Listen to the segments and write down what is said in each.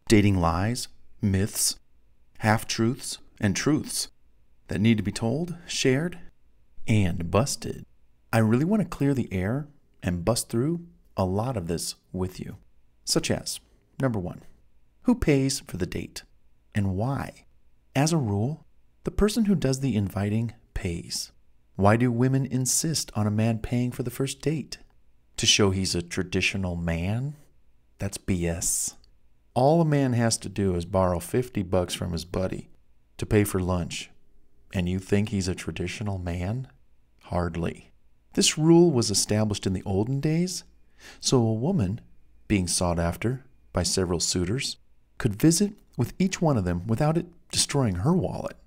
dating lies, myths, half-truths, and truths that need to be told, shared, and busted. I really want to clear the air and bust through a lot of this with you. Such as, number 1, who pays for the date and why? As a rule, the person who does the inviting pays. Why do women insist on a man paying for the first date? To show he's a traditional man? That's BS. All a man has to do is borrow $50 from his buddy to pay for lunch. And you think he's a traditional man? Hardly. This rule was established in the olden days, so a woman, being sought after by several suitors, could visit with each one of them without it destroying her wallet.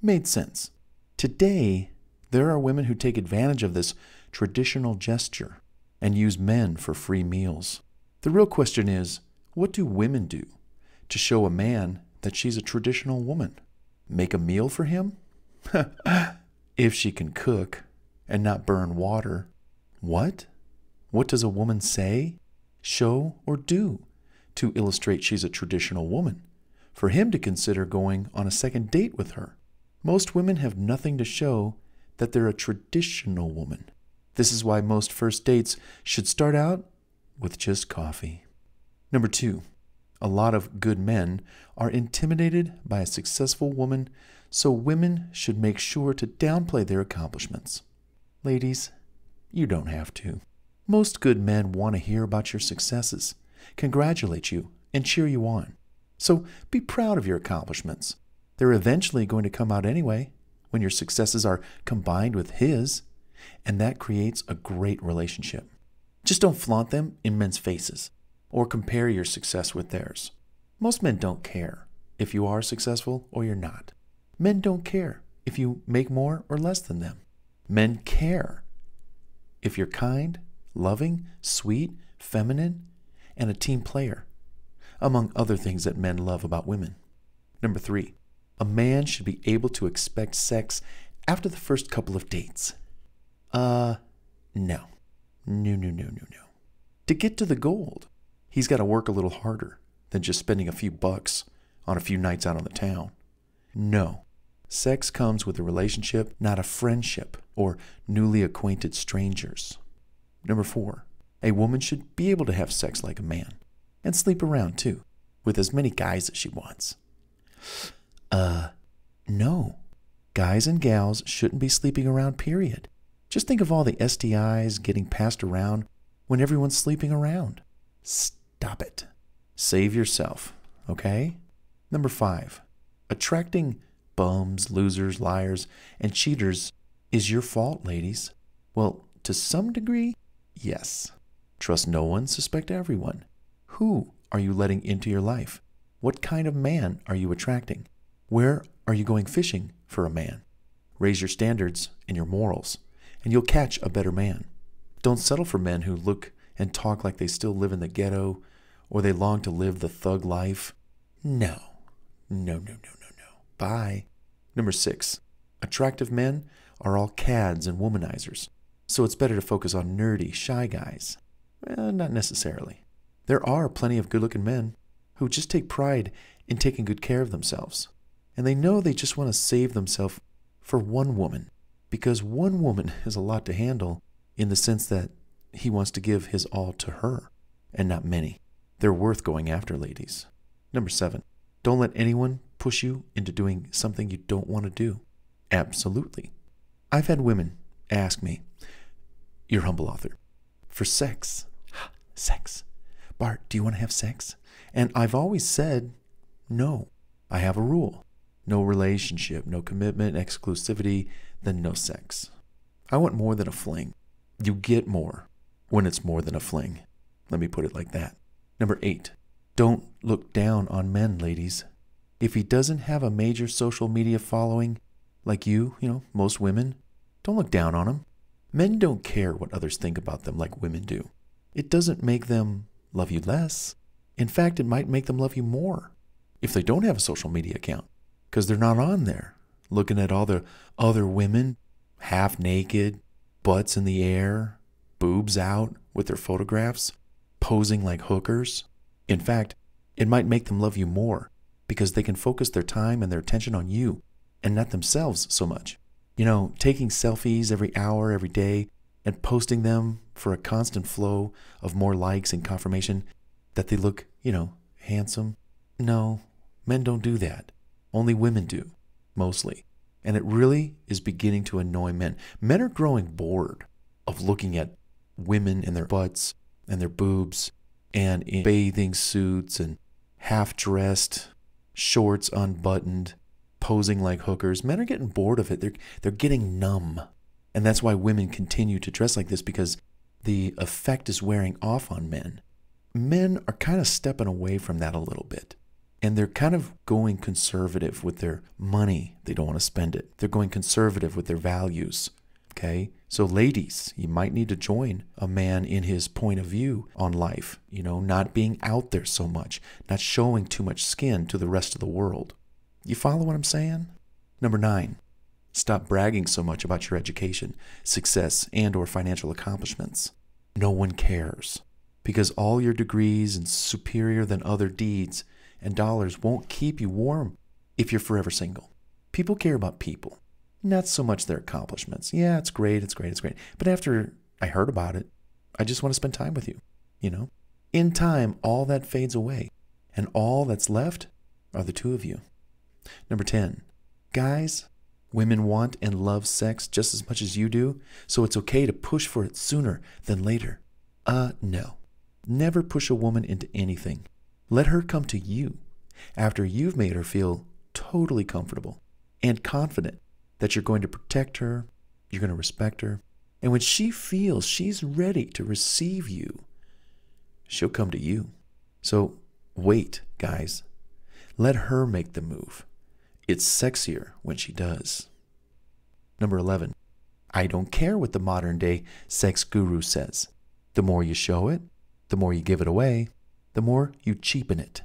Made sense. Today, there are women who take advantage of this traditional gesture and use men for free meals. The real question is, what do women do to show a man that she's a traditional woman? Make a meal for him? If she can cook and not burn water. What? What does a woman say, show, or do to illustrate she's a traditional woman for him to consider going on a second date with her? Most women have nothing to show that they're a traditional woman. This is why most first dates should start out with just coffee. Number 2, a lot of good men are intimidated by a successful woman, so women should make sure to downplay their accomplishments. Ladies, you don't have to. Most good men want to hear about your successes, congratulate you, and cheer you on. So be proud of your accomplishments. They're eventually going to come out anyway when your successes are combined with his, and that creates a great relationship. Just don't flaunt them in men's faces or compare your success with theirs. Most men don't care if you are successful or you're not. Men don't care if you make more or less than them. Men care if you're kind, loving, sweet, feminine, and a team player, among other things that men love about women. Number 3, a man should be able to expect sex after the first couple of dates. No. To get to the gold, he's got to work a little harder than just spending a few bucks on a few nights out on the town. No. Sex comes with a relationship, not a friendship or newly acquainted strangers. Number 4, a woman should be able to have sex like a man and sleep around too, with as many guys as she wants. No. Guys and gals shouldn't be sleeping around, period. Just think of all the STIs getting passed around when everyone's sleeping around. Stop it. Save yourself, okay? Number 5, attracting bums, losers, liars, and cheaters is your fault, ladies. Well, to some degree, yes. Trust no one, suspect everyone. Who are you letting into your life? What kind of man are you attracting? Where are you going fishing for a man? Raise your standards and your morals, and you'll catch a better man. Don't settle for men who look and talk like they still live in the ghetto or they long to live the thug life. No. Bye. Number 6, attractive men are all cads and womanizers, so it's better to focus on nerdy, shy guys. Well, not necessarily. There are plenty of good-looking men who just take pride in taking good care of themselves, and they know they just want to save themselves for one woman, because one woman is a lot to handle in the sense that he wants to give his all to her, and not many. They're worth going after, ladies. Number 7, don't let anyone push you into doing something you don't want to do. Absolutely. I've had women ask me, your humble author, for sex. Sex. Bart, do you want to have sex? And I've always said, no. I have a rule. No relationship, no commitment, exclusivity, then no sex. I want more than a fling. You get more when it's more than a fling. Let me put it like that. Number 8, don't look down on men, ladies. If he doesn't have a major social media following, like most women, don't look down on him. Men don't care what others think about them like women do. It doesn't make them love you less. In fact, it might make them love you more if they don't have a social media account, because they're not on there looking at all the other women, half naked, butts in the air, boobs out with their photographs, posing like hookers. In fact, It might make them love you more because they can focus their time and their attention on you and not themselves so much. You know, taking selfies every hour, every day, and posting them for a constant flow of more likes and confirmation that they look, handsome. No, men don't do that. Only women do, mostly. And it really is beginning to annoy men. Men are growing bored of looking at women and their butts and their boobs and in bathing suits and half-dressed, shorts unbuttoned, posing like hookers. Men are getting bored of it. They're getting numb. And that's why women continue to dress like this, because the effect is wearing off on men. Men are kind of stepping away from that a little bit. And they're kind of going conservative with their money. They don't want to spend it. They're going conservative with their values. Okay? So ladies, you might need to join a man in his point of view on life. Not being out there so much. Not showing too much skin to the rest of the world. You follow what I'm saying? Number 9, stop bragging so much about your education, success, and or financial accomplishments. No one cares. Because all your degrees and superior than other deeds and dollars won't keep you warm if you're forever single. People care about people, not so much their accomplishments. Yeah, it's great. But after I heard about it, I just want to spend time with you, In time, all that fades away, and all that's left are the two of you. Number 10, guys, women want and love sex just as much as you do, so it's okay to push for it sooner than later. No. Never push a woman into anything. Let her come to you after you've made her feel totally comfortable and confident that you're going to protect her, you're going to respect her, and when she feels she's ready to receive you, she'll come to you. So wait, guys. Let her make the move. It's sexier when she does. Number 11, I don't care what the modern day sex guru says. The more you show it, the more you give it away, the more you cheapen it.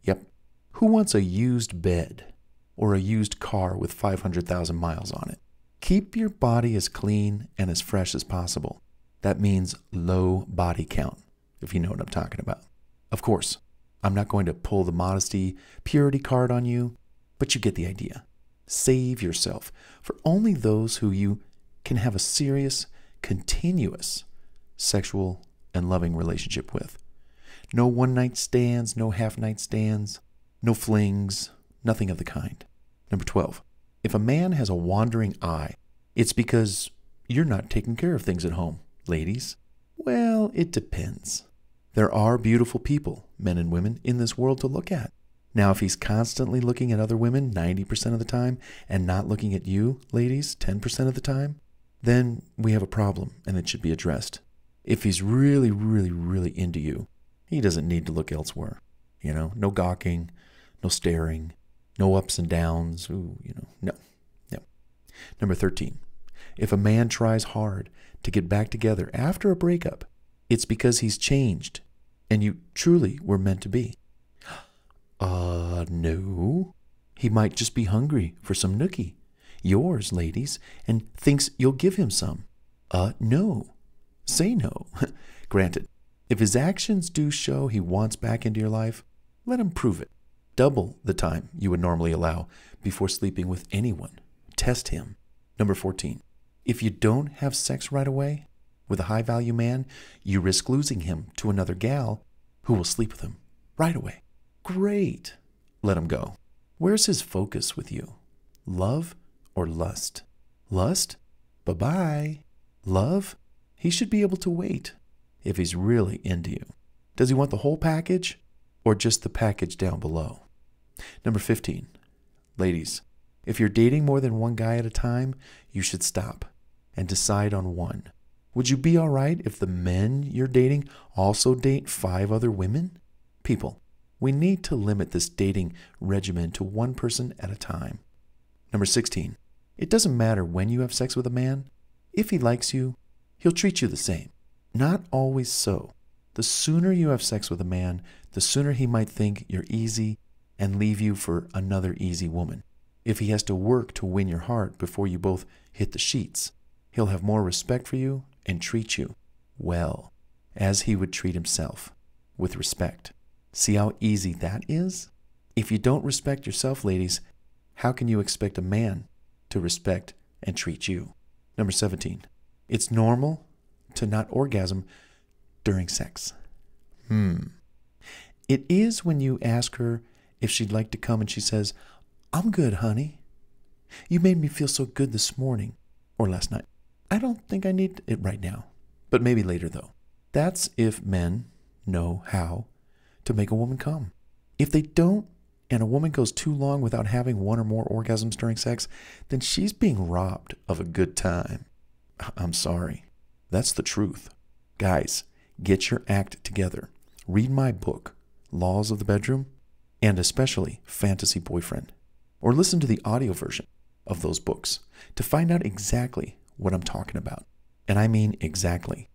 Yep. Who wants a used bed or a used car with 500,000 miles on it? Keep your body as clean and as fresh as possible. That means low body count, if you know what I'm talking about. Of course, I'm not going to pull the modesty, purity card on you, but you get the idea. Save yourself for only those who you can have a serious, continuous sexual and loving relationship with. No one-night stands, no half-night stands, no flings, nothing of the kind. Number 12, if a man has a wandering eye, it's because you're not taking care of things at home, ladies. Well, it depends. There are beautiful people, men and women, in this world to look at. Now, if he's constantly looking at other women 90% of the time and not looking at you, ladies, 10% of the time, then we have a problem and it should be addressed. If he's really, really, really into you, he doesn't need to look elsewhere. No gawking, no staring, no ups and downs. No. Number 13, if a man tries hard to get back together after a breakup, it's because he's changed and you truly were meant to be. No. He might just be hungry for some nookie. Yours, ladies, and thinks you'll give him some. No. Say no. Granted, if his actions do show he wants back into your life, let him prove it. Double the time you would normally allow before sleeping with anyone. Test him. Number 14, if you don't have sex right away with a high-value man, you risk losing him to another gal who will sleep with him right away. Great. Let him go. Where's his focus with you? Love or lust? Lust? Bye-bye. Love? He should be able to wait if he's really into you. Does he want the whole package or just the package down below? Number 15. Ladies, if you're dating more than one guy at a time, you should stop and decide on one. Would you be all right if the men you're dating also date 5 other women? People, we need to limit this dating regimen to one person at a time. Number 16. It doesn't matter when you have sex with a man. If he likes you, he'll treat you the same. Not always so. The sooner you have sex with a man, the sooner he might think you're easy and leave you for another easy woman. If he has to work to win your heart before you both hit the sheets, he'll have more respect for you and treat you well, as he would treat himself, with respect. See how easy that is? If you don't respect yourself, ladies, how can you expect a man to respect and treat you? Number 17, it's normal to not orgasm during sex. It is when you ask her if she'd like to come and she says, "I'm good, honey. You made me feel so good this morning or last night. I don't think I need it right now, but maybe later though." That's if men know how to make a woman come. If they don't, and a woman goes too long without having one or more orgasms during sex, then she's being robbed of a good time. I'm sorry. That's the truth. Guys, get your act together. Read my book, Laws of the Bedroom, and especially Fantasy Boyfriend, or listen to the audio version of those books to find out exactly what I'm talking about. And I mean exactly.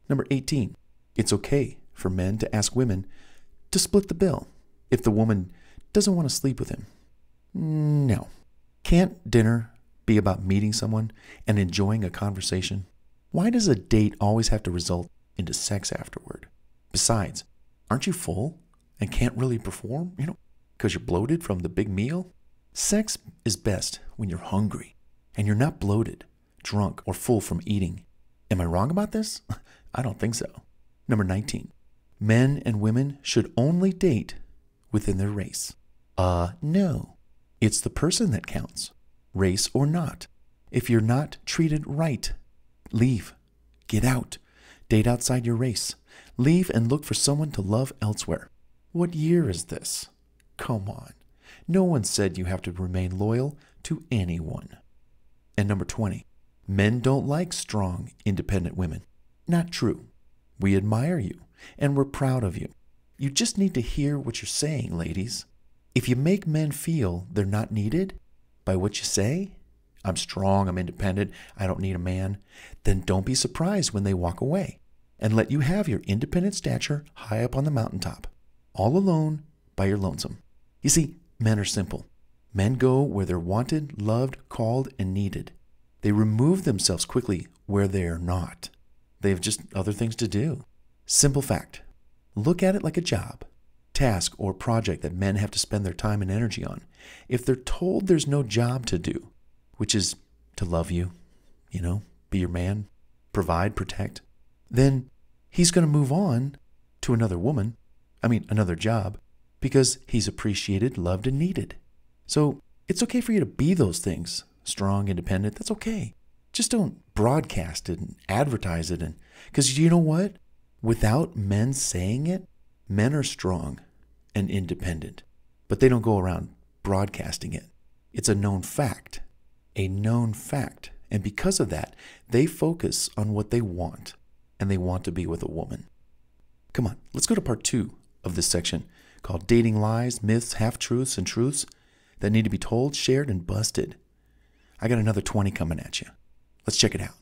Number 18, it's okay for men to ask women to split the bill if the woman doesn't want to sleep with him. No. Can't dinner be about meeting someone and enjoying a conversation? Why does a date always have to result into sex afterward? Besides, aren't you full and can't really perform, because you're bloated from the big meal? Sex is best when you're hungry and you're not bloated, drunk, or full from eating. Am I wrong about this? I don't think so. Number 19, men and women should only date within their race. No. It's the person that counts, race or not. If you're not treated right, leave. Get out. Date outside your race. Leave and look for someone to love elsewhere. What year is this? Come on. No one said you have to remain loyal to anyone. And number 20, men don't like strong, independent women. Not true. We admire you and we're proud of you. You just need to hear what you're saying, ladies. If you make men feel they're not needed by what you say, "I'm strong, I'm independent, I don't need a man," then don't be surprised when they walk away and let you have your independent stature high up on the mountaintop, all alone by your lonesome. You see, men are simple. Men go where they're wanted, loved, called, and needed. They remove themselves quickly where they are not. They have just other things to do. Simple fact. Look at it like a job, task, or project that men have to spend their time and energy on. If they're told there's no job to do, which is to love you, be your man, provide, protect, then he's going to move on to another job, because he's appreciated, loved, and needed. So it's okay for you to be those things, strong, independent. That's okay. Just don't broadcast it and advertise it. Because you know what? Without men saying it, men are strong and independent, but they don't go around broadcasting it. It's a known fact. And because of that, they focus on what they want, and they want to be with a woman. Come on, let's go to part 2 of this section called Dating Lies, Myths, Half-Truths, and Truths that Need to Be Told, Shared, and Busted. I got another 20 coming at you. Let's check it out.